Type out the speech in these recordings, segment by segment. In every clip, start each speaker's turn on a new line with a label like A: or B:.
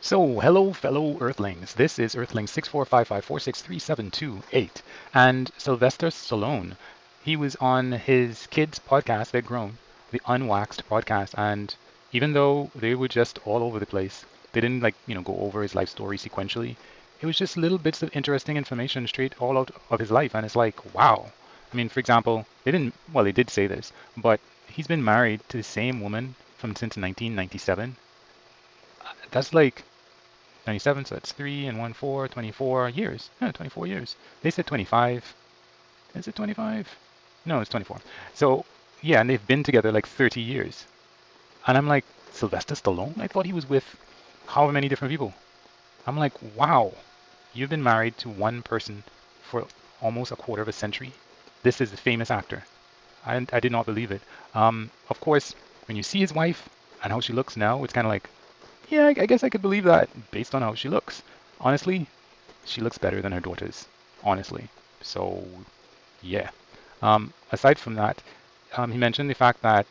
A: So, hello, fellow Earthlings. This is Earthling 6455463728, and Sylvester Stallone. He was on his kids' podcast, They're Grown, the Unwaxed podcast, and even though they were just all over the place, they didn't go over his life story sequentially. It was just little bits of interesting information straight all out of his life, and it's like, wow. I mean, for example, they did say this, but he's been married to the same woman from since 1997. That's like 97, so that's 3 and 1, 4, 24 years. Yeah, 24 years. They said 25. Is it 25? No, it's 24. So, yeah, and they've been together like 30 years. And I'm like, Sylvester Stallone? I thought he was with how many different people? I'm like, wow, you've been married to one person for almost a quarter of a century. This is a famous actor. I did not believe it. Of course, when you see his wife and how she looks now, it's kind of like, yeah, I guess I could believe that based on how she looks. Honestly, she looks better than her daughters, honestly. So, yeah. Aside from that, he mentioned the fact that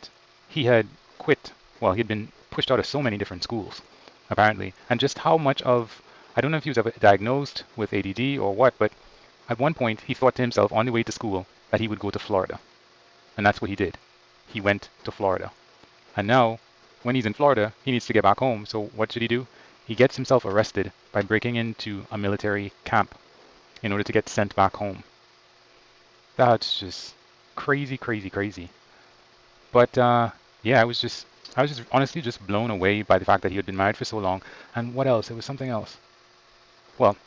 A: he had quit. Well, he had been pushed out of so many different schools, apparently, and just how much of, I don't know if he was ever diagnosed with ADD or what, but at one point he thought to himself on the way to school that he would go to Florida. And that's what he did. He went to Florida. And now, when he's in Florida, he needs to get back home. So what should he do? He gets himself arrested by breaking into a military camp in order to get sent back home. That's just crazy, crazy, crazy. But yeah, I was just honestly just blown away by the fact that he had been married for so long. And what else? It was something else. Well,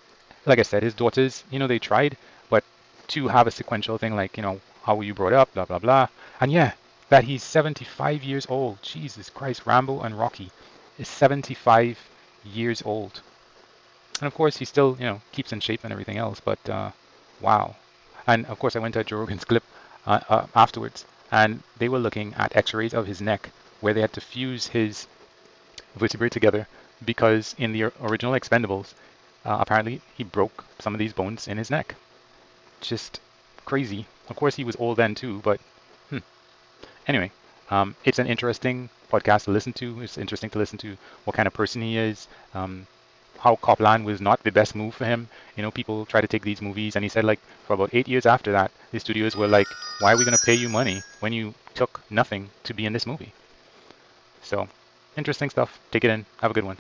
A: like I said, his daughters, they tried, but to have a sequential thing like, how were you brought up, blah, blah, blah. And yeah, that he's 75 years old. Jesus Christ, Rambo and Rocky is 75 years old. And of course, he still, keeps in shape and everything else, but wow. And of course, I went to Joe Rogan's clip afterwards, and they were looking at x-rays of his neck where they had to fuse his vertebrae together because in the original Expendables, apparently he broke some of these bones in his neck. Just crazy. Of course, he was old then too, but hmm. Anyway, it's an interesting podcast to listen to. It's interesting to listen to what kind of person he is. How Copland was not the best move for him. People try to take these movies, and he said like for about 8 years after that, the studios were like, "Why are we going to pay you money when you took nothing to be in this movie?" So, interesting stuff. Take it in. Have a good one.